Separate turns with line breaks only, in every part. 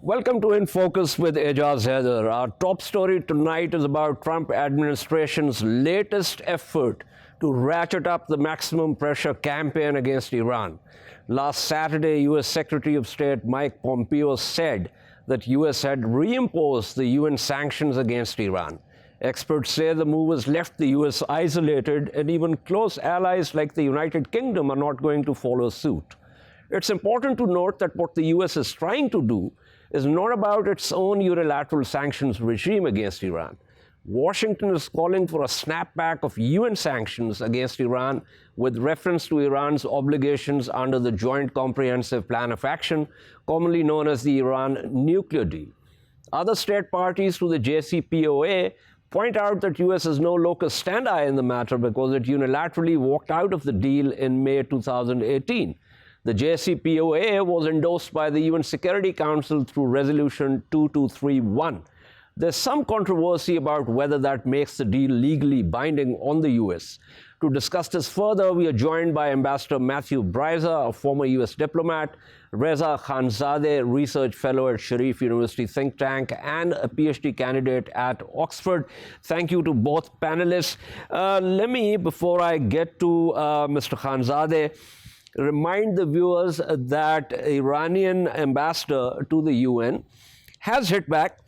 Welcome to In Focus with Ejaz Haider. Our top story tonight is about Trump administration's latest effort to ratchet up the maximum pressure campaign against Iran. Last Saturday, U.S. Secretary of State Mike Pompeo said that U.S. had reimposed the UN sanctions against Iran. Experts say the move has left the U.S. isolated, and even close allies like the United Kingdom are not going to follow suit. It's important to note that what the U.S. is trying to do is not about its own unilateral sanctions regime against Iran. Washington is calling for a snapback of UN sanctions against Iran with reference to Iran's obligations under the Joint Comprehensive Plan of Action, commonly known as the Iran nuclear deal. Other state parties to the JCPOA point out that U.S. has no locus standi in the matter because it unilaterally walked out of the deal in May 2018. The JCPOA was endorsed by the UN Security Council through Resolution 2231. There's some controversy about whether that makes the deal legally binding on the U.S. To discuss this further, we are joined by Ambassador Mathew Bryza, a former U.S. diplomat, Reza Khanzadeh, research fellow at Sharif University think tank, and a PhD candidate at Oxford. Thank you to both panelists. Let me, before I get to Mr. Khanzadeh, remind the viewers that Iranian ambassador to the UN has hit back,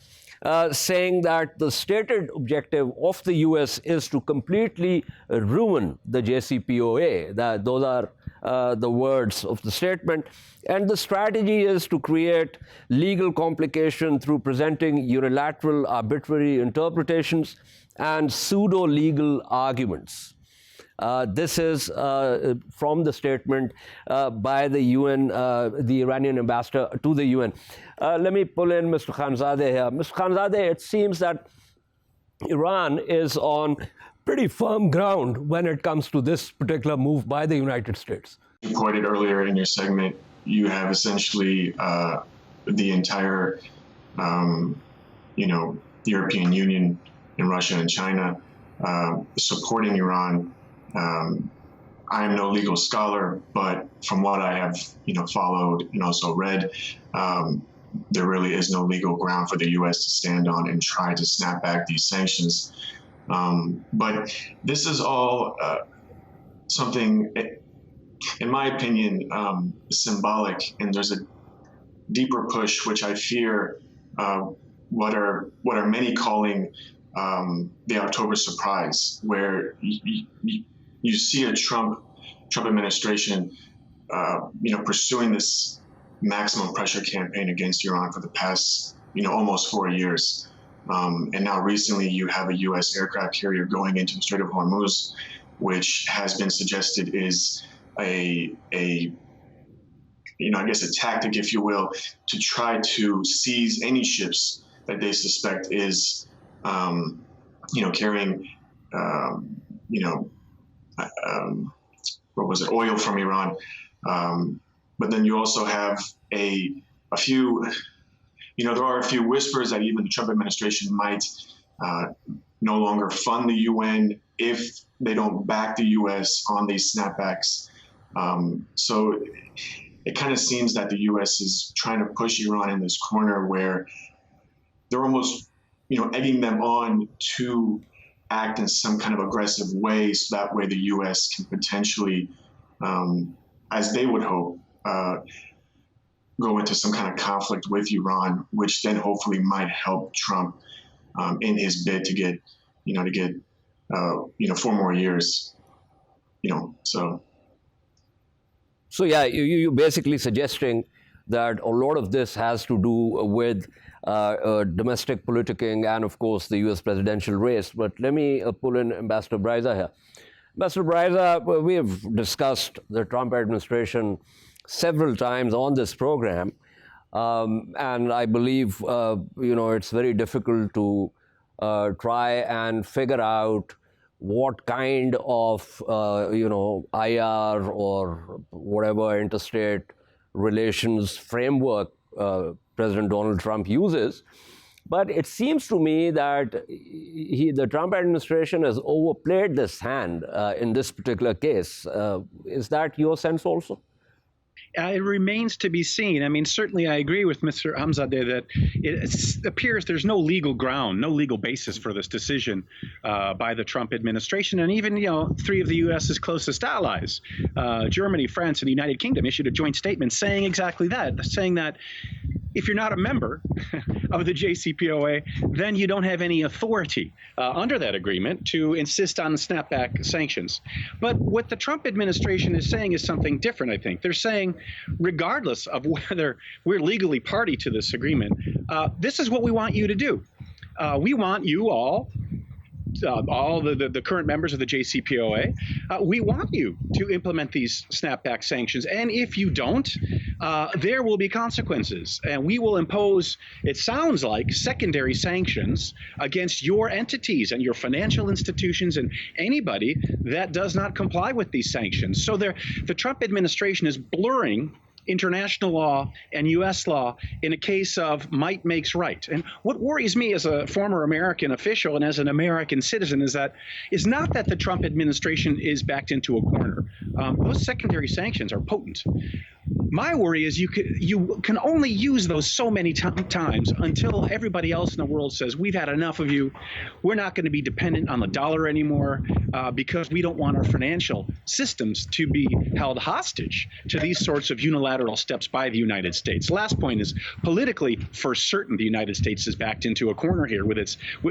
saying that the stated objective of the U.S. is to completely ruin the JCPOA. Those are the words of the statement. And the strategy is to create legal complication through presenting unilateral, arbitrary interpretations and pseudo-legal arguments. This is from the statement by the UN, the Iranian ambassador to the UN. Let me pull in Mr. Khanzadeh here. Mr. Khanzadeh, it seems that Iran is on pretty firm ground when it comes to this particular move by the United States.
You pointed earlier in your segment, you have essentially the entire, European Union and Russia and China supporting Iran. I am no legal scholar, but from what I have, followed and also read, there really is no legal ground for the U.S. to stand on and try to snap back these sanctions. But this is all something, in my opinion, symbolic, and there's a deeper push, which I fear what are many calling the October surprise, where you see a Trump administration, pursuing this maximum pressure campaign against Iran for the past, almost 4 years. And now recently you have a U.S. aircraft carrier going into the Strait of Hormuz, which has been suggested is a tactic, if you will, to try to seize any ships that they suspect is, carrying, oil from Iran. But then you also have a few, there are a few whispers that even the Trump administration might no longer fund the UN if they don't back the US on these snapbacks. So it kind of seems that the US is trying to push Iran in this corner where they're almost, egging them on to act in some kind of aggressive way, so that way the U.S. can potentially, as they would hope, go into some kind of conflict with Iran, which then hopefully might help Trump in his bid to get 4 more years. So yeah,
you're basically suggesting that a lot of this has to do with domestic politicking and, of course, the U.S. presidential race. But let me pull in Ambassador Bryza here. Ambassador Bryza, we have discussed the Trump administration several times on this program, and I believe, it's very difficult to try and figure out what kind of, IR or whatever interstate relations framework President Donald Trump uses. But it seems to me that the Trump administration has overplayed this hand in this particular case. Is that your sense also?
It remains to be seen. I mean, certainly I agree with Mr. Khanzadeh that it appears there's no legal ground, no legal basis for this decision by the Trump administration. And even, three of the U.S.'s closest allies, Germany, France, and the United Kingdom, issued a joint statement saying exactly that, saying that if you're not a member of the JCPOA, then you don't have any authority under that agreement to insist on snapback sanctions. But what the Trump administration is saying is something different, I think. They're saying, regardless of whether we're legally party to this agreement, this is what we want you to do. We want you all the current members of the JCPOA, we want you to implement these snapback sanctions. And if you don't, there will be consequences. And we will impose, it sounds like, secondary sanctions against your entities and your financial institutions and anybody that does not comply with these sanctions. So the Trump administration is blurring international law and U.S. law in a case of might makes right. And what worries me as a former American official and as an American citizen is not that the Trump administration is backed into a corner. Those secondary sanctions are potent. My worry is you can only use those so many times until everybody else in the world says, we've had enough of you. We're not going to be dependent on the dollar anymore because we don't want our financial systems to be held hostage to these sorts of unilateral steps by the United States. Last point is, politically, for certain, the United States is backed into a corner here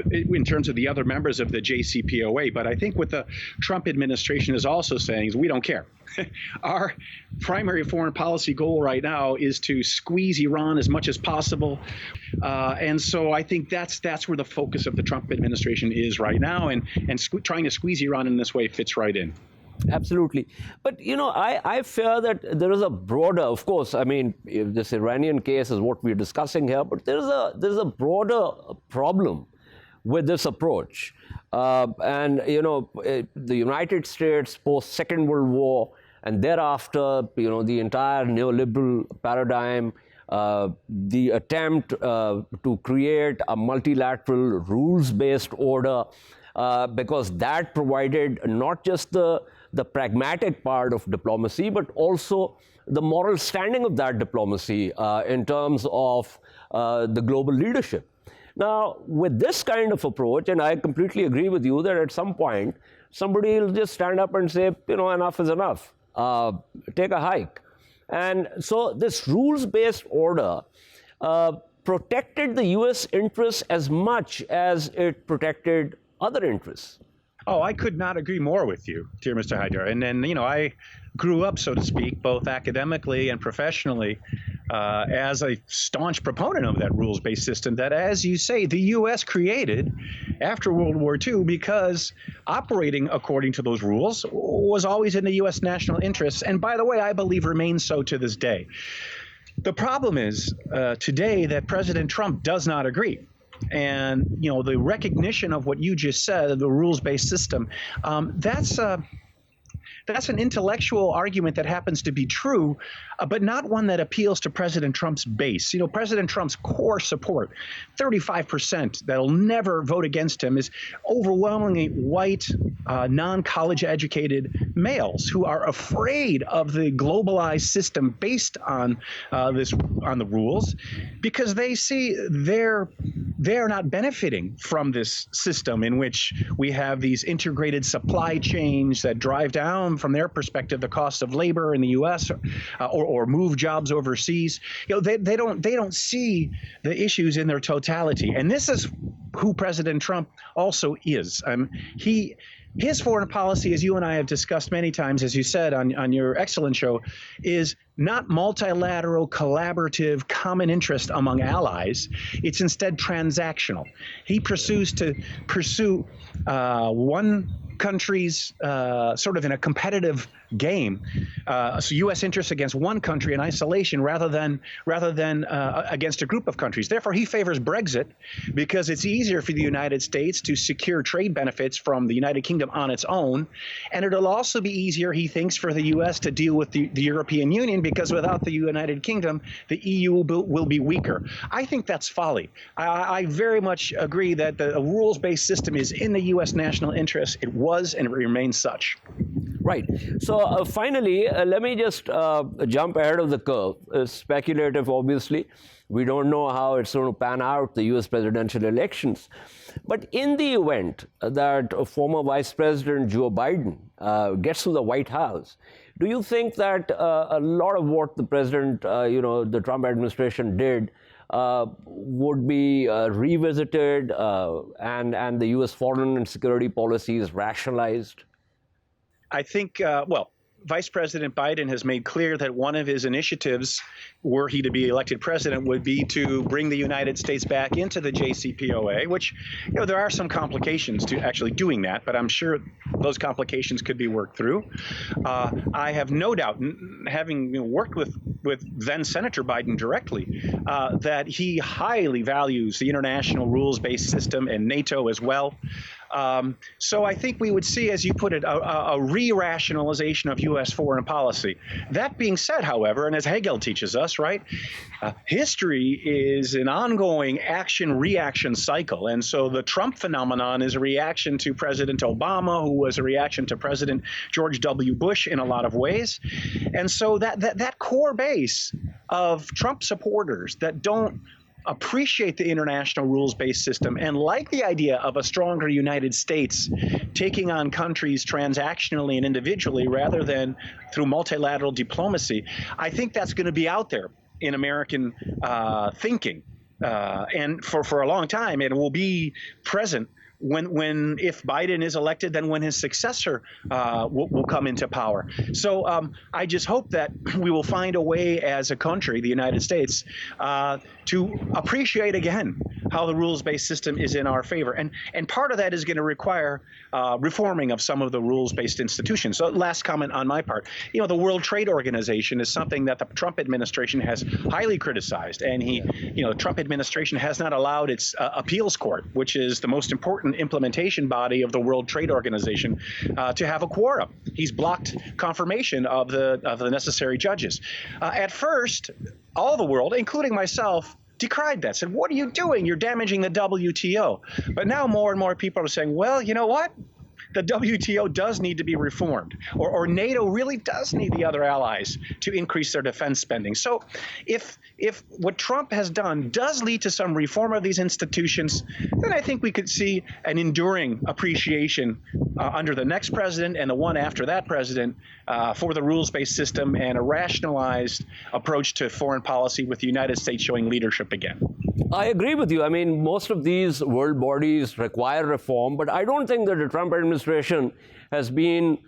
in terms of the other members of the JCPOA. But I think what the Trump administration is also saying is we don't care. Our primary foreign policy goal right now is to squeeze Iran as much as possible. And so I think that's where the focus of the Trump administration is right now. And trying to squeeze Iran in this way fits right in.
Absolutely. But, I fear that there is a broader, of course, I mean, this Iranian case is what we're discussing here, but there's a broader problem with this approach. The United States post-Second World War and thereafter, the entire neoliberal paradigm, the attempt to create a multilateral rules-based order, because that provided not just the pragmatic part of diplomacy, but also the moral standing of that diplomacy in terms of the global leadership. Now, with this kind of approach, and I completely agree with you that at some point, somebody will just stand up and say, enough is enough. Take a hike. And so this rules-based order protected the U.S. interests as much as it protected other interests.
Oh, I could not agree more with you, dear Mr. Haider. And then, I grew up, so to speak, both academically and professionally as a staunch proponent of that rules-based system that, as you say, the U.S. created after World War II because operating according to those rules was always in the U.S. national interests. And by the way, I believe remains so to this day. The problem is today that President Trump does not agree. And, the recognition of what you just said, the rules-based system, that's an intellectual argument that happens to be true, but not one that appeals to President Trump's base. President Trump's core support, 35% that'll never vote against him, is overwhelmingly white, non-college educated males who are afraid of the globalized system based on the rules, because they see they're not benefiting from this system in which we have these integrated supply chains that drive down, from their perspective, the cost of labor in the U.S. or move jobs overseas. They don't see the issues in their totality, and this is who President Trump also is. His foreign policy, as you and I have discussed many times, as you said on your excellent show, is not multilateral, collaborative, common interest among allies. It's instead transactional. He pursues one country's sort of in a competitive game, so U.S. interests against one country in isolation rather than against a group of countries. Therefore, he favors Brexit because it's easier for the United States to secure trade benefits from the United Kingdom on its own, and it'll also be easier, he thinks, for the U.S. to deal with the European Union because without the United Kingdom, the EU will be weaker. I think that's folly. I very much agree that a rules-based system is in the U.S. national interest. It was and it remains such.
Right. So finally, let me just jump ahead of the curve. Speculative, obviously. We don't know how it's going to pan out, the US presidential elections. But in the event that former Vice President Joe Biden gets to the White House, do you think that a lot of what the president, the Trump administration did would be revisited and the US foreign and security policies rationalized?
I think, well, Vice President Biden has made clear that one of his initiatives, were he to be elected president, would be to bring the United States back into the JCPOA, which, there are some complications to actually doing that, but I'm sure those complications could be worked through. I have no doubt, having worked with then Senator Biden directly, that he highly values the international rules-based system and NATO as well. So I think we would see, as you put it, a re-rationalization of U.S. foreign policy. That being said, however, and as Hegel teaches us, right, history is an ongoing action-reaction cycle. And so the Trump phenomenon is a reaction to President Obama, who was a reaction to President George W. Bush in a lot of ways. And so that core base of Trump supporters that don't appreciate the international rules-based system and like the idea of a stronger United States taking on countries transactionally and individually rather than through multilateral diplomacy, I think that's going to be out there in American thinking and for a long time, and will be present when if Biden is elected, then when his successor will come into power. So I just hope that we will find a way as a country, the United States, to appreciate again how the rules-based system is in our favor. And part of that is going to require reforming of some of the rules-based institutions. So last comment on my part, the World Trade Organization is something that the Trump administration has highly criticized. And the Trump administration has not allowed its appeals court, which is the most important implementation body of the World Trade Organization, to have a quorum. He's blocked confirmation of the necessary judges. At first, all the world, including myself, decried that, said, what are you doing? You're damaging the WTO. But now more and more people are saying, well, you know what? The WTO does need to be reformed, or NATO really does need the other allies to increase their defense spending. So if what Trump has done does lead to some reform of these institutions, then I think we could see an enduring appreciation under the next president and the one after that president for the rules-based system and a rationalized approach to foreign policy with the United States showing leadership again.
I agree with you. I mean, most of these world bodies require reform, but I don't think that the Trump administration has been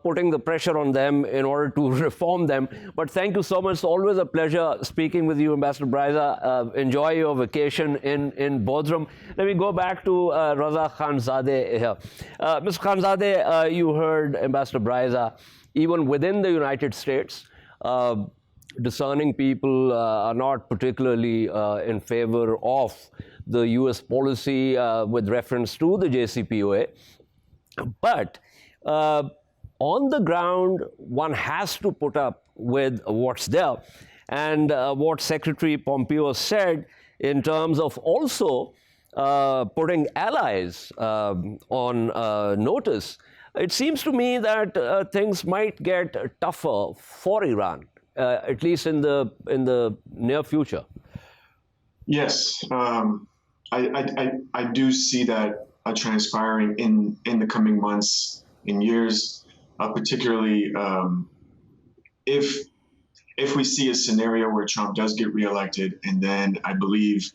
putting the pressure on them in order to reform them. But thank you so much. It's always a pleasure speaking with you, Ambassador Bryza. Enjoy your vacation in Bodrum. Let me go back to Reza Khanzadeh here. Mr. Khanzadeh, you heard Ambassador Bryza. Even within the United States, discerning people are not particularly in favor of the U.S. policy with reference to the JCPOA. But on the ground, one has to put up with what's there. And what Secretary Pompeo said in terms of also putting allies on notice, it seems to me that things might get tougher for Iran. At least in the near future.
Yes, I do see that transpiring in the coming months and years, particularly if we see a scenario where Trump does get reelected, and then I believe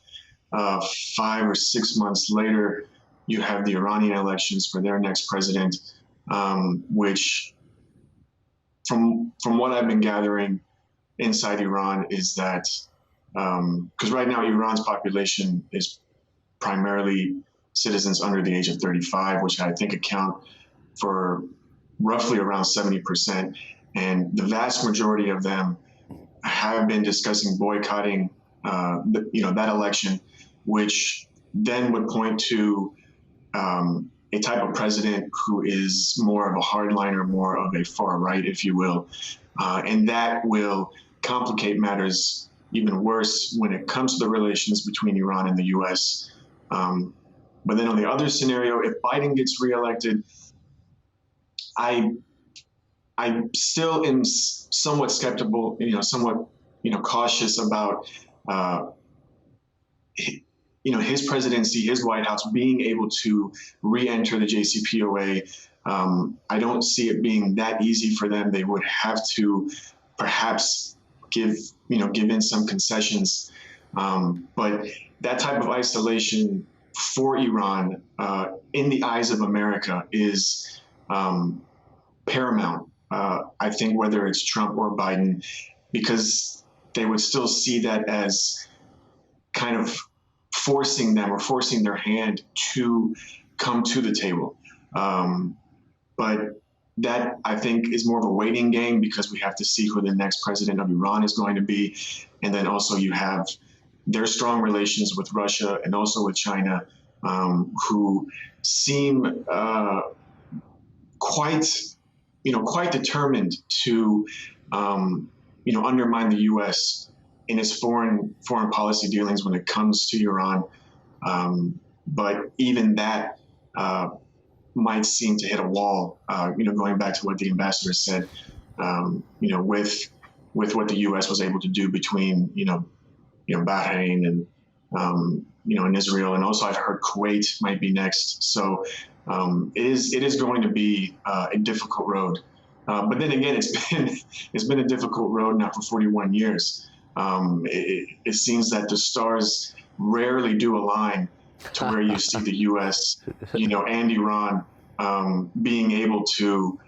5 or 6 months later you have the Iranian elections for their next president, which from what I've been gathering inside Iran is that, because right now Iran's population is primarily citizens under the age of 35, which I think account for roughly around 70%. And the vast majority of them have been discussing boycotting that election, which then would point to a type of president who is more of a hardliner, more of a far right, if you will. And that will complicate matters even worse when it comes to the relations between Iran and the U.S. But then on the other scenario, if Biden gets reelected, I I still am somewhat skeptical, somewhat, cautious about, his presidency, his White House being able to re-enter the JCPOA. I don't see it being that easy for them. They would have to perhaps give in some concessions. But that type of isolation for Iran, in the eyes of America, is paramount. I think whether it's Trump or Biden, because they would still see that as kind of forcing them or forcing their hand to come to the table. But that, I think, is more of a waiting game, because we have to see who the next president of Iran is going to be. And then also you have their strong relations with Russia and also with China, who seem quite determined to, undermine the U.S. in its foreign policy dealings when it comes to Iran. But even that might seem to hit a wall, going back to what the ambassador said, with what the U.S. was able to do between, Bahrain and, and Israel. And also I've heard Kuwait might be next. So it is going to be a difficult road. But then again, it's been a difficult road now for 41 years. It seems that the stars rarely do align to where you see the U.S., and Iran being able to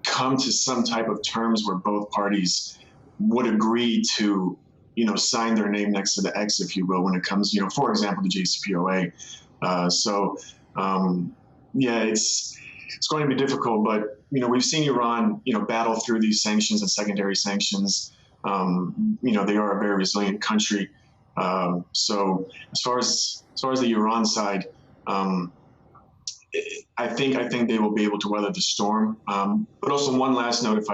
come to some type of terms where both parties would agree to, sign their name next to the X, if you will, when it comes, for example, the JCPOA. It's going to be difficult, but, we've seen Iran, battle through these sanctions and secondary sanctions. They are a very resilient country. So as far as the Iran side, I think they will be able to weather the storm. But also one last note,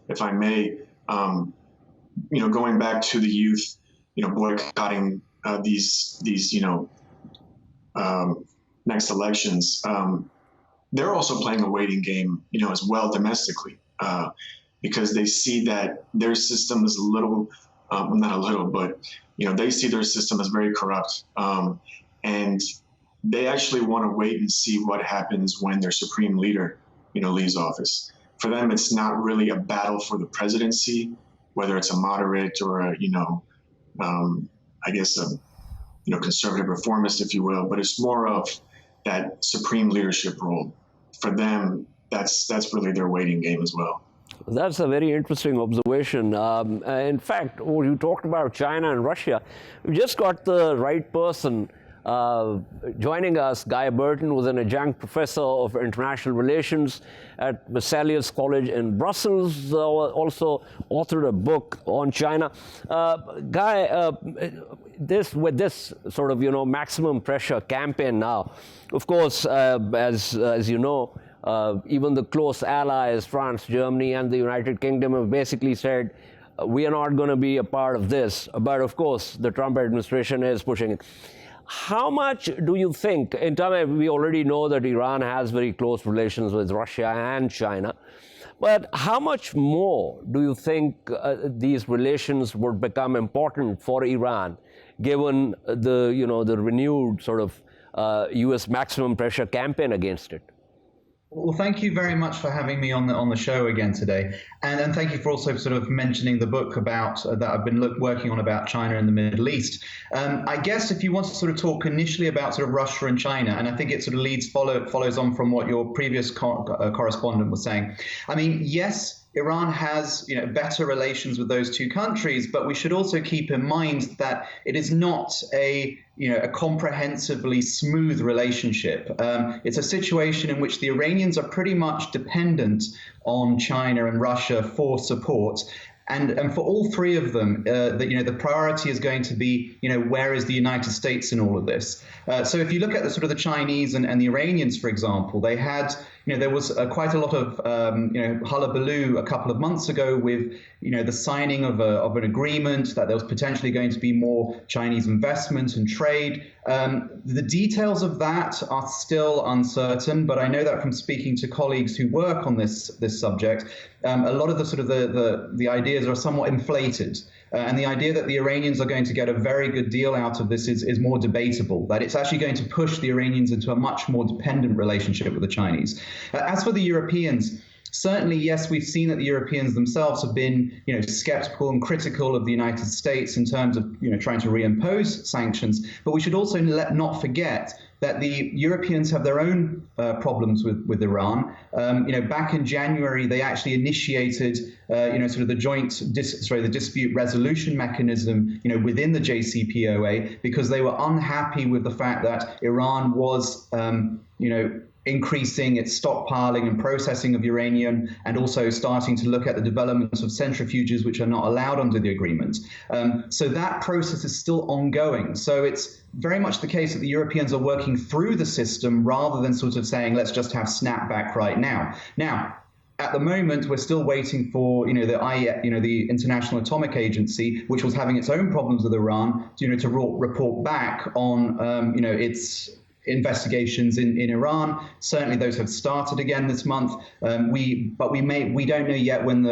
if I may, going back to the youth, boycotting these next elections. They're also playing a waiting game, as well domestically, because they see that their system is not a little, but, they see their system as very corrupt. And they actually want to wait and see what happens when their supreme leader, leaves office. For them, it's not really a battle for the presidency, whether it's a moderate or a, I guess a, conservative reformist, if you will, but it's more of that supreme leadership role. For them, that's really their waiting game as well.
That's a very interesting observation. In fact, when you talked about China and Russia, we just got the right person joining us. Guy Burton was an adjunct professor of international relations at Mathew College in Brussels, also authored a book on China. Guy, with this sort of, maximum pressure campaign now, of course, as you know, even the close allies, France, Germany, and the United Kingdom have basically said, we are not going to be a part of this. But of course, the Trump administration is pushing it. How much do you think, in terms of, we already know that Iran has very close relations with Russia and China, but how much more do you think these relations would become important for Iran, given the, the renewed sort of U.S. maximum pressure campaign against it?
Well, thank you very much for having me on the show again today, and thank you for also sort of mentioning the book about that I've been working on about China and the Middle East. I guess if you want to sort of talk initially about sort of Russia and China, and I think it sort of follows on from what your previous correspondent was saying. I mean, yes, Iran has, better relations with those two countries, but we should also keep in mind that it is not a comprehensively smooth relationship. It's a situation in which the Iranians are pretty much dependent on China and Russia for support. And for all three of them, the priority is going to be, where is the United States in all of this? So if you look at the sort of the Chinese and the Iranians, for example, they had, there was quite a lot of hullabaloo a couple of months ago with the signing of an agreement that there was potentially going to be more Chinese investment and trade. The details of that are still uncertain, but I know that from speaking to colleagues who work on this subject, a lot of the sort of the ideas are somewhat inflated. And the idea that the Iranians are going to get a very good deal out of this is more debatable, that it's actually going to push the Iranians into a much more dependent relationship with the Chinese. As for the Europeans, certainly, yes, we've seen that the Europeans themselves have been, skeptical and critical of the United States in terms of, trying to reimpose sanctions. But we should also not forget that the Europeans have their own problems with Iran. Back in January, they actually initiated, sort of the dispute resolution mechanism, within the JCPOA, because they were unhappy with the fact that Iran was, increasing its stockpiling and processing of uranium, and also starting to look at the development of centrifuges which are not allowed under the agreement. So that process is still ongoing. So it's very much the case that the Europeans are working through the system rather than sort of saying, let's just have snapback right now. Now, at the moment, we're still waiting for, the International Atomic Agency, which was having its own problems with Iran, to report back on, its investigations in Iran. Certainly, those have started again this month. We don't know yet when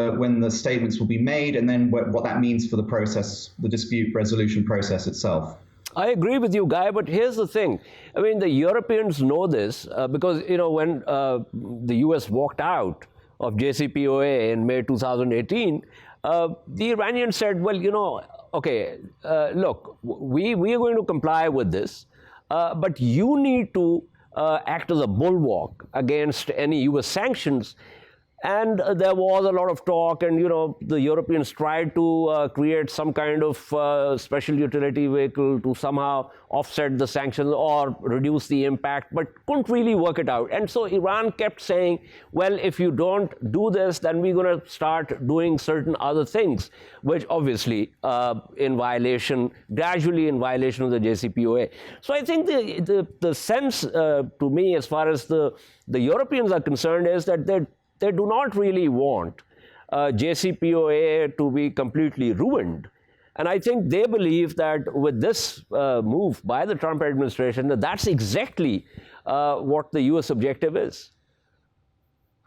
the statements will be made, and then what that means for the process, the dispute resolution process itself.
I agree with you, Guy, but here's the thing. I mean, the Europeans know this because, when the US walked out of JCPOA in May 2018, the Iranians said, well, okay, look, we are going to comply with this, but you need to act as a bulwark against any US sanctions. And there was a lot of talk, and the Europeans tried to create some kind of special utility vehicle to somehow offset the sanctions or reduce the impact, but couldn't really work it out. And so Iran kept saying, well, if you don't do this, then we're going to start doing certain other things, which obviously gradually in violation of the JCPOA. So I think the sense to me, as far as the Europeans are concerned, is that they do not really want JCPOA to be completely ruined. And I think they believe that with this move by the Trump administration, that's exactly what the US objective is.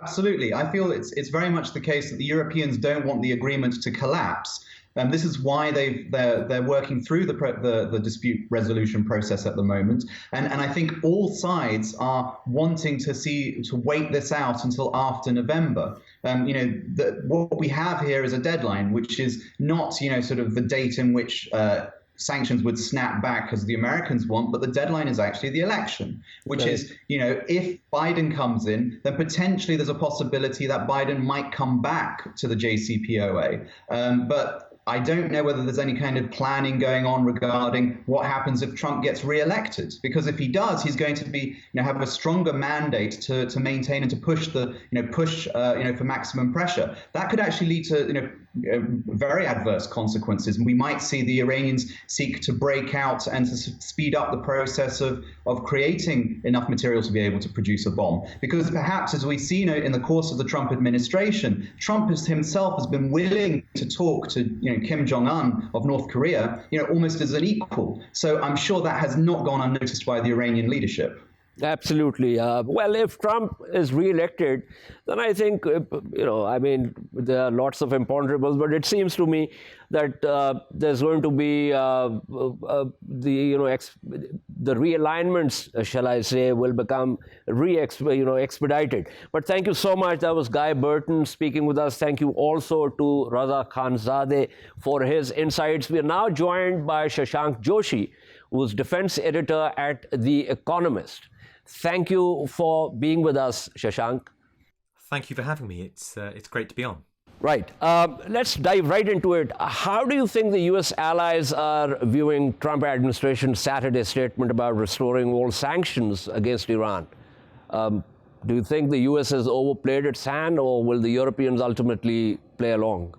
Absolutely. I feel it's very much the case that the Europeans don't want the agreement to collapse. And this is why they're working through the dispute resolution process at the moment. And I think all sides are wanting to wait this out until after November. What we have here is a deadline, which is not, sort of the date in which sanctions would snap back as the Americans want, but the deadline is actually the election, which is, if Biden comes in, then potentially there's a possibility that Biden might come back to the JCPOA. But I don't know whether there's any kind of planning going on regarding what happens if Trump gets reelected, because if he does, he's going to be, have a stronger mandate to maintain and to push for maximum pressure. That could actually lead to, very adverse consequences. We might see the Iranians seek to break out and to speed up the process of creating enough material to be able to produce a bomb. Because perhaps, as we've seen in the course of the Trump administration, Trump himself has been willing to talk to Kim Jong-un of North Korea, almost as an equal. So I'm sure that has not gone unnoticed by the Iranian leadership.
Absolutely. Well, if Trump is re-elected, then I think, there are lots of imponderables, but it seems to me that there's going to be the realignments, shall I say, will become expedited. But thank you so much. That was Guy Burton speaking with us. Thank you also to Reza Khanzadeh for his insights. We are now joined by Shashank Joshi, who's defense editor at The Economist. Thank you for being with us, Shashank.
Thank you for having me. It's great to be on.
Right. Let's dive right into it. How do you think the U.S. allies are viewing Trump administration's Saturday statement about restoring all sanctions against Iran? Do you think the U.S. has overplayed its hand, or will the Europeans ultimately play along?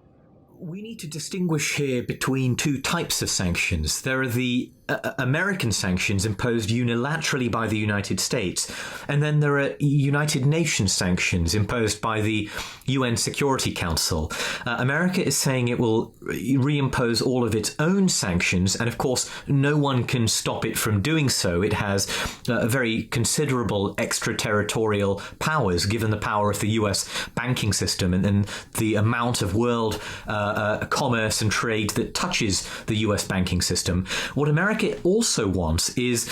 We need to distinguish here between two types of sanctions. There are the American sanctions imposed unilaterally by the United States, and then there are United Nations sanctions imposed by the UN Security Council. America is saying it will reimpose all of its own sanctions, and of course no one can stop it from doing so. It has very considerable extraterritorial powers, given the power of the US banking system and the amount of world commerce and trade that touches the US banking system. What America also wants is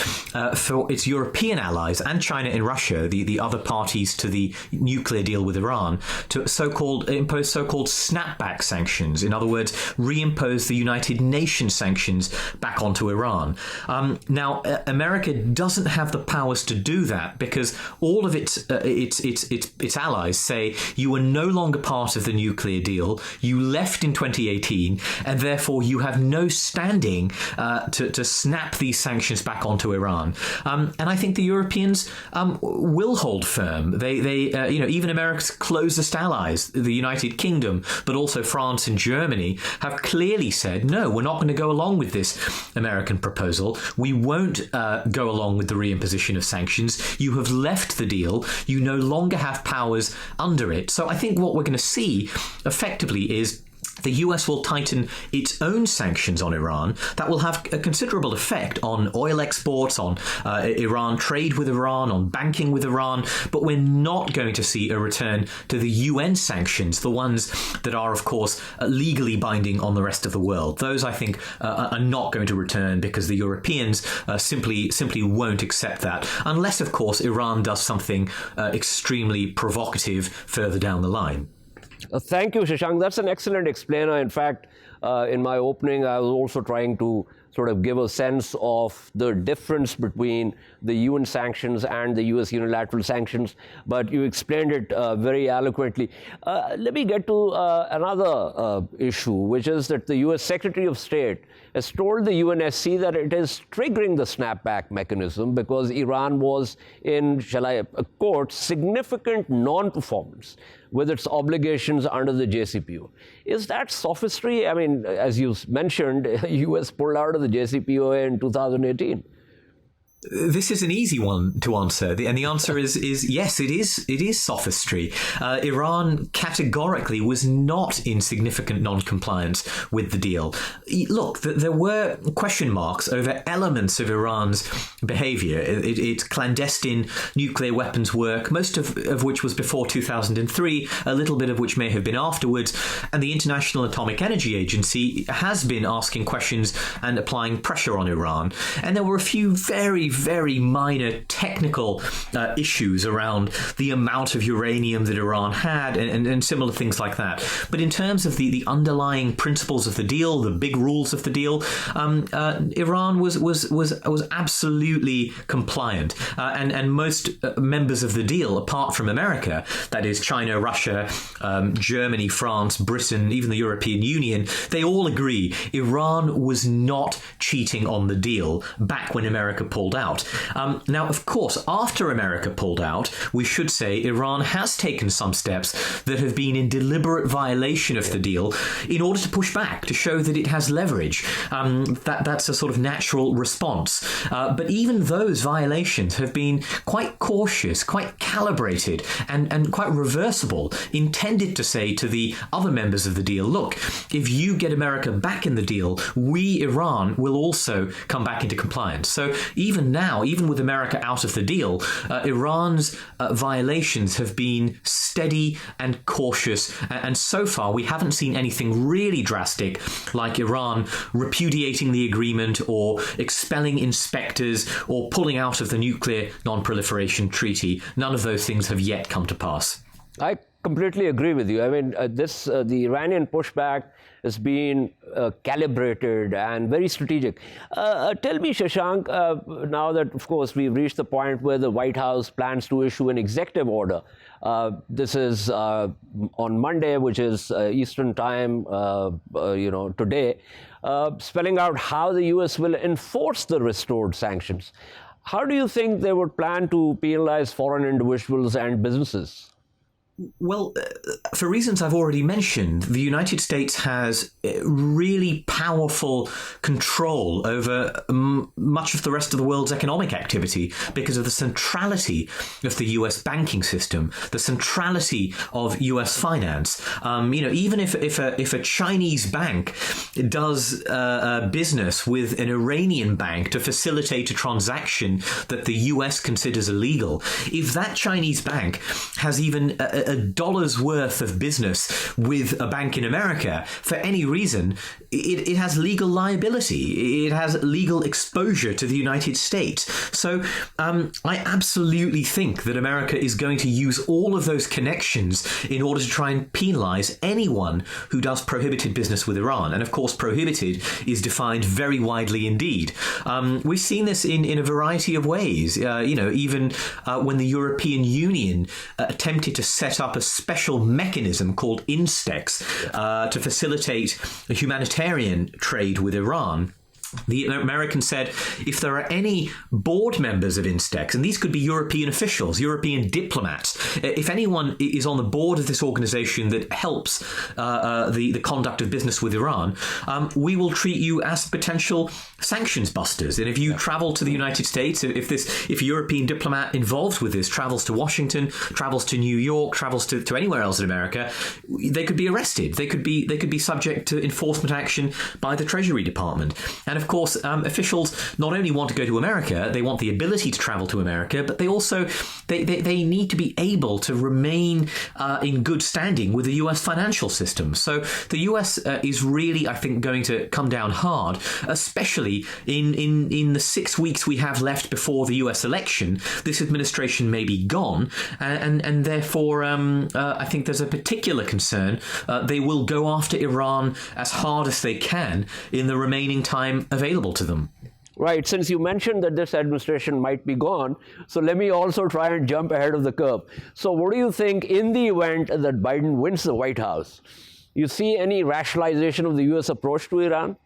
for its European allies and China and Russia, the other parties to the nuclear deal with Iran, to impose so-called snapback sanctions. In other words, reimpose the United Nations sanctions back onto Iran. Now, America doesn't have the powers to do that because all of its allies say you are no longer part of the nuclear deal. You left in 2018, and therefore you have no standing to snap these sanctions back onto Iran. And I think the Europeans will hold firm. They even America's closest allies, the United Kingdom, but also France and Germany, have clearly said, no, we're not going to go along with this American proposal. We won't go along with the reimposition of sanctions. You have left the deal. You no longer have powers under it. So I think what we're going to see effectively is the US will tighten its own sanctions on Iran. That will have a considerable effect on oil exports, on Iran trade with Iran, on banking with Iran. But we're not going to see a return to the UN sanctions, the ones that are, of course, legally binding on the rest of the world. Those, I think, are not going to return because the Europeans simply won't accept that, unless, of course, Iran does something extremely provocative further down the line.
Thank you, Shashank. That's an excellent explainer. In fact, in my opening, I was also trying to sort of give a sense of the difference between the UN sanctions and the US unilateral sanctions, but you explained it very eloquently. Let me get to another issue, which is that the US Secretary of State has told the UNSC that it is triggering the snapback mechanism because Iran was in, quote, significant non-performance with its obligations under the JCPOA. Is that sophistry? I mean, as you mentioned, US pulled out of the JCPOA in 2018.
This is an easy one to answer, and the answer is yes, it is sophistry. Iran categorically was not in significant non-compliance with the deal. Look, there were question marks over elements of Iran's behavior. Its clandestine nuclear weapons work, most of which was before 2003, a little bit of which may have been afterwards, and the International Atomic Energy Agency has been asking questions and applying pressure on Iran. And there were a few very minor technical issues around the amount of uranium that Iran had and similar things like that. But in terms of the underlying principles of the deal, the big rules of the deal, Iran was absolutely compliant. And most members of the deal, apart from America, that is China, Russia, Germany, France, Britain, even the European Union, they all agree Iran was not cheating on the deal back when America pulled out. Now, of course, after America pulled out, we should say Iran has taken some steps that have been in deliberate violation of the deal in order to push back, to show that it has leverage. That's a sort of natural response. But even those violations have been quite cautious, quite calibrated, and quite reversible, intended to say to the other members of the deal, look, if you get America back in the deal, we, Iran, will also come back into compliance. So even now, even with America out of the deal, Iran's violations have been steady and cautious. And so far, we haven't seen anything really drastic like Iran repudiating the agreement or expelling inspectors or pulling out of the nuclear non-proliferation treaty. None of those things have yet come to pass.
I completely agree with you. I mean, the Iranian pushback has been calibrated and very strategic. Tell me, Shashank, now that, of course, we've reached the point where the White House plans to issue an executive order. This is on Monday, which is Eastern time, today, spelling out how the U.S. will enforce the restored sanctions. How do you think they would plan to penalize foreign individuals and businesses?
Well, for reasons I've already mentioned, the United States has really powerful control over much of the rest of the world's economic activity because of the centrality of the U.S. banking system, the centrality of U.S. finance. Even if a Chinese bank does business with an Iranian bank to facilitate a transaction that the U.S. considers illegal, if that Chinese bank has even a dollar's worth of business with a bank in America, for any reason, it has legal liability. It has legal exposure to the United States. So I absolutely think that America is going to use all of those connections in order to try and penalize anyone who does prohibited business with Iran. And of course, prohibited is defined very widely indeed. We've seen this in a variety of ways. Even when the European Union attempted to set up a special mechanism called INSTEX to facilitate a humanitarian trade with Iran. The Americans said if there are any board members of INSTEX, and these could be European officials, European diplomats, if anyone is on the board of this organization that helps the conduct of business with Iran, we will treat you as potential sanctions busters. And if you travel to the United States, if a European diplomat involved with this travels to Washington, travels to New York, travels to anywhere else in America, they could be arrested. They could be subject to enforcement action by the Treasury Department. And of course, officials not only want to go to America, they want the ability to travel to America, but they also they need to be able to remain in good standing with the U.S. financial system. So the U.S. is really, I think, going to come down hard, especially in the 6 weeks we have left before the U.S. election. This administration may be gone, and therefore I think there's a particular concern. They will go after Iran as hard as they can in the remaining time available to them.
Right. Since you mentioned that this administration might be gone, so let me also try and jump ahead of the curve. So what do you think in the event that Biden wins the White House? You see any rationalization of the U.S. approach to Iran?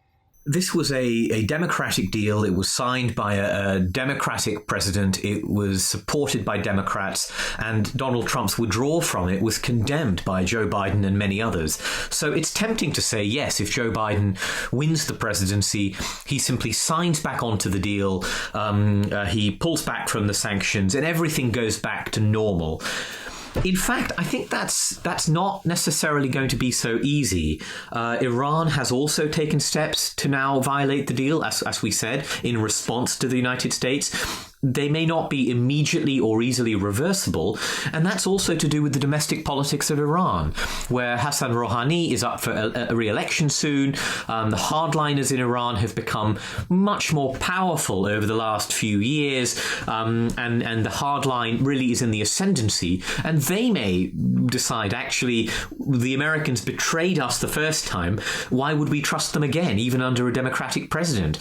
This was a Democratic deal. It was signed by a Democratic president. It was supported by Democrats, and Donald Trump's withdrawal from it was condemned by Joe Biden and many others. So it's tempting to say, yes, if Joe Biden wins the presidency, he simply signs back onto the deal, he pulls back from the sanctions, and everything goes back to normal. In fact, I think that's not necessarily going to be so easy. Iran has also taken steps to now violate the deal, as we said, in response to the United States. They may not be immediately or easily reversible, and that's also to do with the domestic politics of Iran, where Hassan Rouhani is up for a re-election soon. The hardliners in Iran have become much more powerful over the last few years, and the hardline really is in the ascendancy, and they may decide, actually, the Americans betrayed us the first time. Why would we trust them again, even under a Democratic president,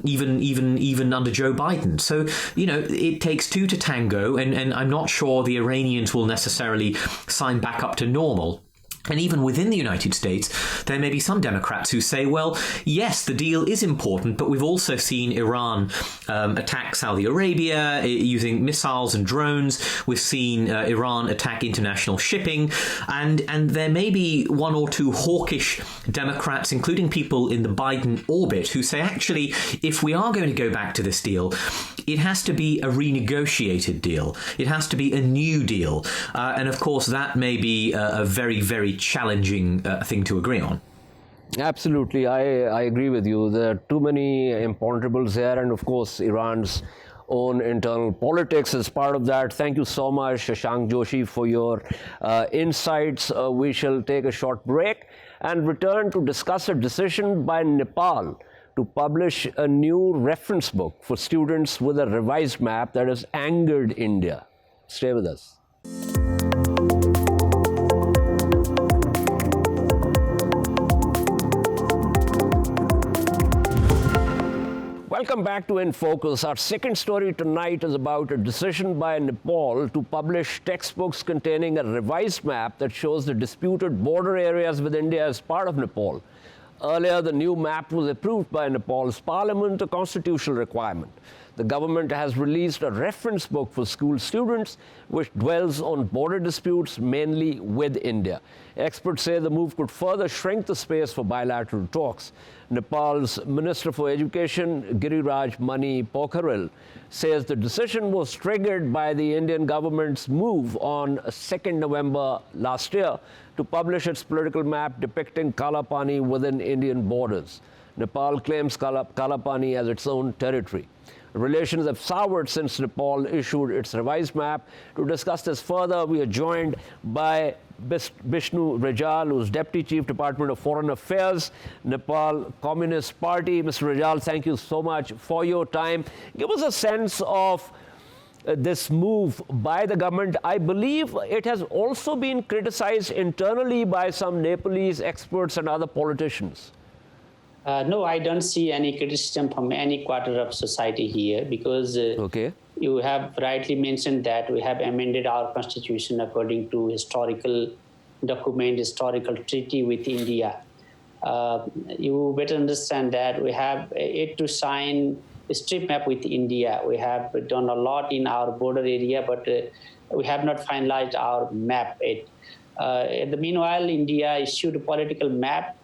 even under Joe Biden? So, it takes two to tango, and I'm not sure the Iranians will necessarily sign back up to normal. And even within the United States, there may be some Democrats who say, well, yes, the deal is important, but we've also seen Iran attack Saudi Arabia using missiles and drones. We've seen Iran attack international shipping. And there may be one or two hawkish Democrats, including people in the Biden orbit, who say, actually, if we are going to go back to this deal, it has to be a renegotiated deal. It has to be a new deal. And of course, that may be a very, very challenging thing to agree on.
Absolutely. I agree with you. There are too many imponderables there, and of course, Iran's own internal politics is part of that. Thank you so much, Shashank, Joshi, for your insights. We shall take a short break and return to discuss a decision by Nepal to publish a new reference book for students with a revised map that has angered India. Stay with us. Welcome back to In Focus. Our second story tonight is about a decision by Nepal to publish textbooks containing a revised map that shows the disputed border areas with India as part of Nepal. Earlier, the new map was approved by Nepal's parliament, a constitutional requirement. The government has released a reference book for school students which dwells on border disputes mainly with India. Experts say the move could further shrink the space for bilateral talks. Nepal's Minister for Education, Giriraj Mani Pokharel, says the decision was triggered by the Indian government's move on 2nd November last year to publish its political map depicting Kala Pani within Indian borders. Nepal claims Kala Pani as its own territory. Relations have soured since Nepal issued its revised map. To discuss this further, we are joined by Bishnu Rijal, who's Deputy Chief Department of Foreign Affairs, Nepal Communist Party. Mr. Rijal, thank you so much for your time. Give us a sense of this move by the government. I believe it has also been criticized internally by some Nepalese experts and other politicians.
No, I don't see any criticism from any quarter of society here because you have rightly mentioned that we have amended our constitution according to historical document, historical treaty with India. You better understand that we have yet to sign a strip map with India. We have done a lot in our border area, but we have not finalized our map yet. In the meanwhile, India issued a political map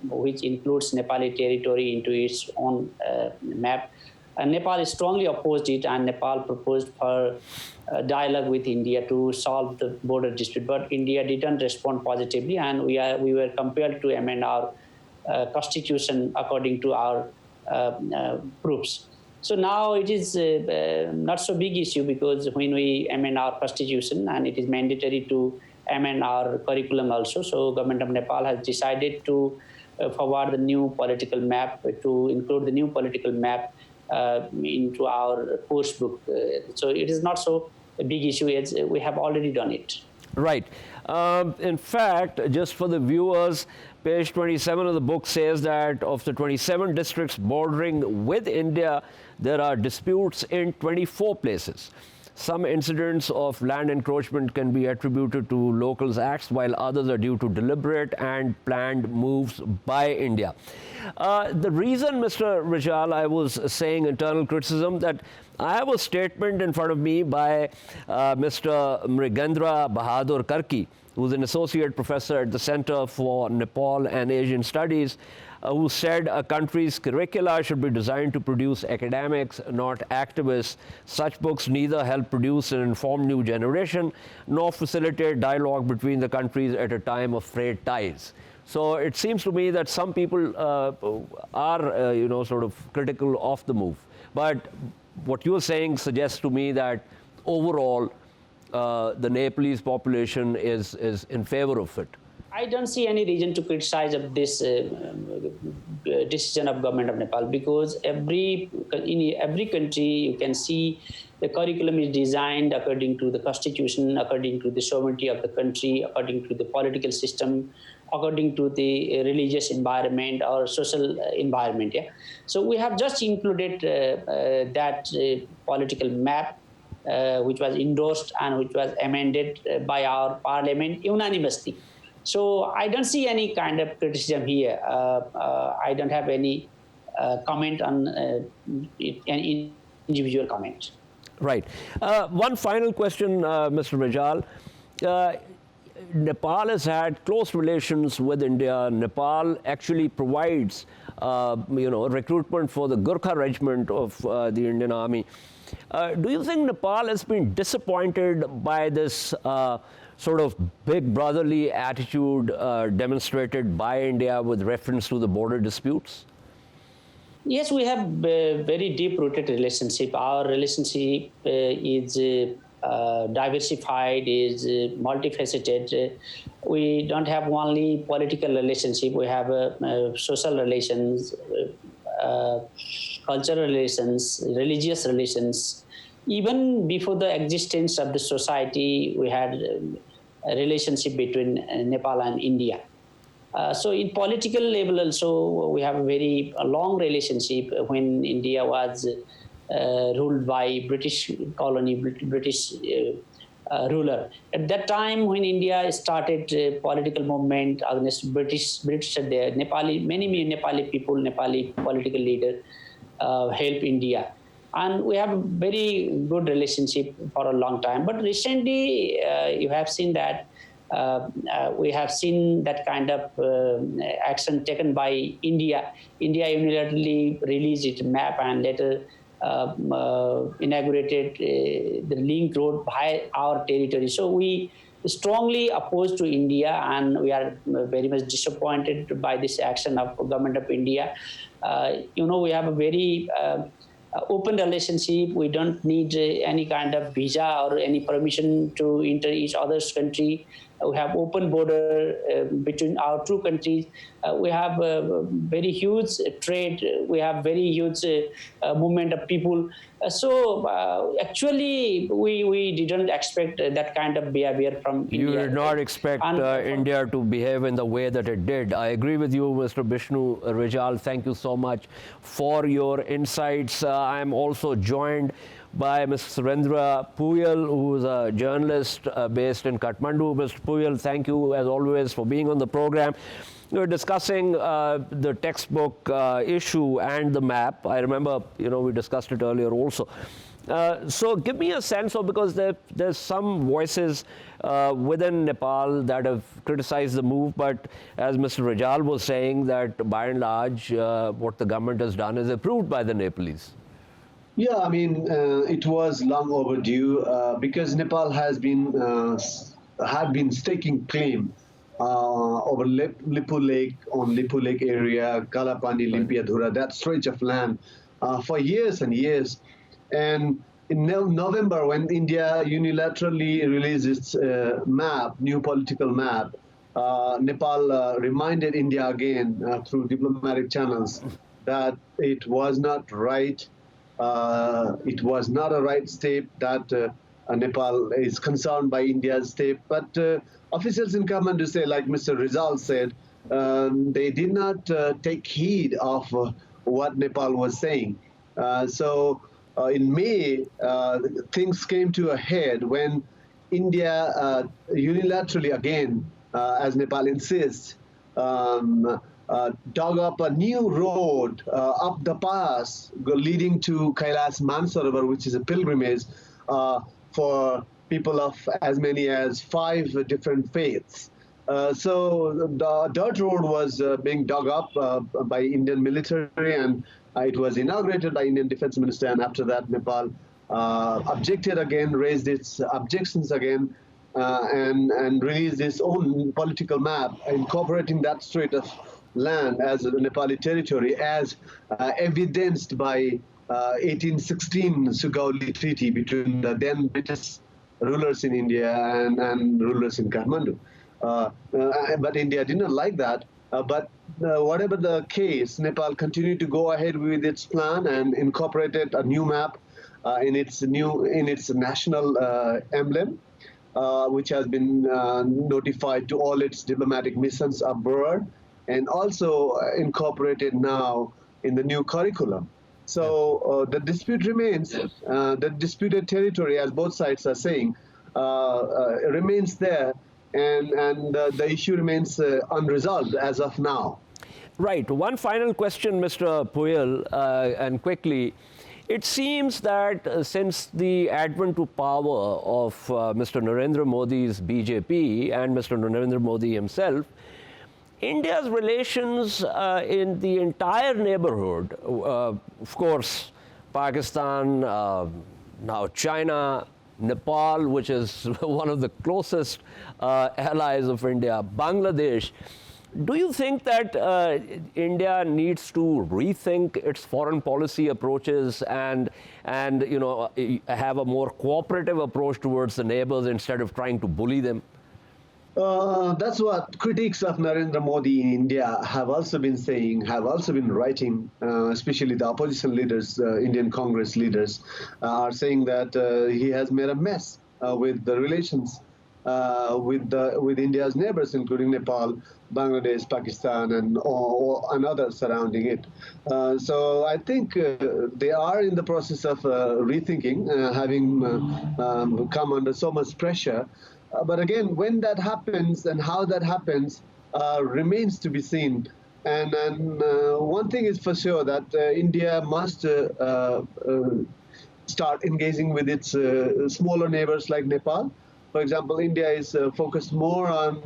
which includes Nepali territory into its own map. Nepal strongly opposed it, and Nepal proposed for dialogue with India to solve the border dispute. But India didn't respond positively, and we were compelled to amend our constitution according to our proofs. So now it is not so big issue because when we amend our constitution, and it is mandatory to amend our curriculum also. So government of Nepal has decided to forward the new political map, to include the new political map into our course book. So it is not so a big issue as we have already done it.
Right. In fact, just for the viewers, page 27 of the book says that of the 27 districts bordering with India, there are disputes in 24 places. Some incidents of land encroachment can be attributed to locals' acts, while others are due to deliberate and planned moves by India. The reason, Mr. Rijal, I was saying internal criticism, that I have a statement in front of me by Mr. Mrigendra Bahadur Karki, who's an associate professor at the Center for Nepal and Asian Studies, who said a country's curricula should be designed to produce academics, not activists. Such books neither help produce an informed new generation, nor facilitate dialogue between the countries at a time of frayed ties. So it seems to me that some people are, sort of critical of the move. But what you're saying suggests to me that overall, the Nepalese population is in favor of it.
I don't see any reason to criticize of this decision of government of Nepal because in every country you can see the curriculum is designed according to the constitution, according to the sovereignty of the country, according to the political system, according to the religious environment or social environment. Yeah? So we have just included that political map which was endorsed and which was amended by our parliament unanimously. So I don't see any kind of criticism here. I don't have any comment on any individual comment.
Right. One final question, Mr. Rijal. Nepal has had close relations with India. Nepal actually provides, recruitment for the Gurkha regiment of the Indian Army. Do you think Nepal has been disappointed by this sort of big brotherly attitude demonstrated by India with reference to the border disputes?
Yes, we have a very deep-rooted relationship. Our relationship is diversified, is multifaceted. We don't have only political relationship. We have social relations, cultural relations, religious relations. Even before the existence of the society, we had a relationship between Nepal and India. So in political level also, we have a very long relationship when India was ruled by British colony, British ruler. At that time, when India started a political movement against British there, many Nepali people, Nepali political leaders helped India. and we have a very good relationship for a long time. But recently, you have seen that we have seen that kind of action taken by India. India unilaterally released its map and later inaugurated the link road by our territory. So we strongly opposed to India, and we are very much disappointed by this action of government of India. We have a very open relationship. We don't need any kind of visa or any permission to enter each other's country. We have open border between our two countries. We have very huge trade. We have very huge movement of people. Actually, we didn't expect that kind of behavior from India.
You did not expect India to behave in the way that it did. I agree with you, Mr. Bishnu. Rijal, thank you so much for your insights. I'm also joined by Mr. Surendra Phuyal, who is a journalist based in Kathmandu. Mr. Phuyal, thank you as always for being on the program. We were discussing the textbook issue and the map. I remember, we discussed it earlier also. So give me a sense of, because there's some voices within Nepal that have criticized the move, but as Mr. Rijal was saying, that by and large, what the government has done is approved by the Nepalese.
Yeah, I mean, it was long overdue because Nepal has been staking claim over Lipu Lake, on Lipu Lake area, Kalapani, Limpiadhura, that stretch of land for years and years. And in November, when India unilaterally released its map, new political map, Nepal reminded India again through diplomatic channels that it was not right. It was not a right step, that Nepal is concerned by India's step. But officials in Kathmandu say, like Mr. Rijal said, they did not take heed of what Nepal was saying. So in May, things came to a head when India unilaterally again, as Nepal insists, dug up a new road up the pass leading to Kailas Mansarovar, which is a pilgrimage for people of as many as 5 different faiths. So the dirt road was being dug up by Indian military, and it was inaugurated by Indian Defense Minister. And after that, Nepal objected again, raised its objections again, and released its own political map, incorporating that stretch of land as a Nepali territory, as evidenced by 1816 Sugauli Treaty between the then British rulers in India and rulers in Kathmandu. But India did not like that. But whatever the case, Nepal continued to go ahead with its plan and incorporated a new map in its national emblem, which has been notified to all its diplomatic missions abroad, and also incorporated now in the new curriculum. So the dispute remains, the disputed territory, as both sides are saying, remains there, and the issue remains unresolved as of now.
Right. One final question, Mr. Phuyal, and quickly. It seems that since the advent to power of Mr. Narendra Modi's BJP and Mr. Narendra Modi himself, India's relations in the entire neighborhood, of course, Pakistan, now China, Nepal, which is one of the closest allies of India, Bangladesh. Do you think that India needs to rethink its foreign policy approaches and have a more cooperative approach towards the neighbors instead of trying to bully them?
That's what critics of Narendra Modi in India have also been saying, have also been writing, especially the opposition leaders, Indian Congress leaders, are saying that he has made a mess with the relations with India's neighbors, including Nepal, Bangladesh, Pakistan, and others surrounding it. So I think they are in the process of rethinking, having come under so much pressure. But again, when that happens and how that happens remains to be seen. And one thing is for sure, that India must start engaging with its smaller neighbors like Nepal. For example, India is focused more on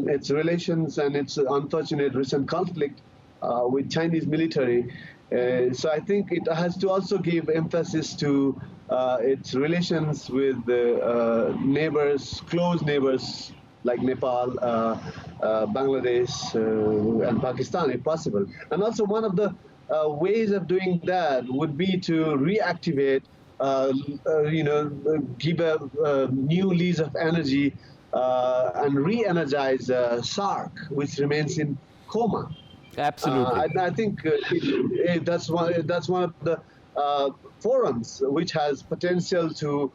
its relations and its unfortunate recent conflict with Chinese military. So I think it has to also give emphasis to its relations with neighbors, close neighbors like Nepal, Bangladesh, and Pakistan, if possible. And also one of the ways of doing that would be to reactivate, give a new lease of energy and re-energize SARC, which remains in coma.
Absolutely.
And I think that's one of the forums which has potential to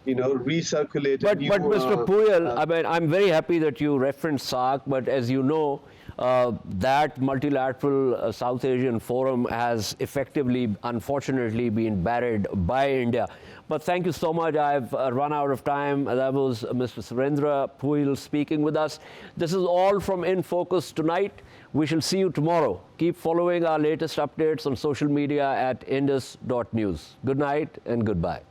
recirculate.
But Mr. Phuyal, I mean, I'm very happy that you referenced SARC, but as you know, that multilateral South Asian forum has effectively, unfortunately, been buried by India. But thank you so much. I've run out of time. That was Mr. Surendra Phuyal speaking with us. This is all from In Focus tonight. We shall see you tomorrow. Keep following our latest updates on social media at indus.news. Good night and goodbye.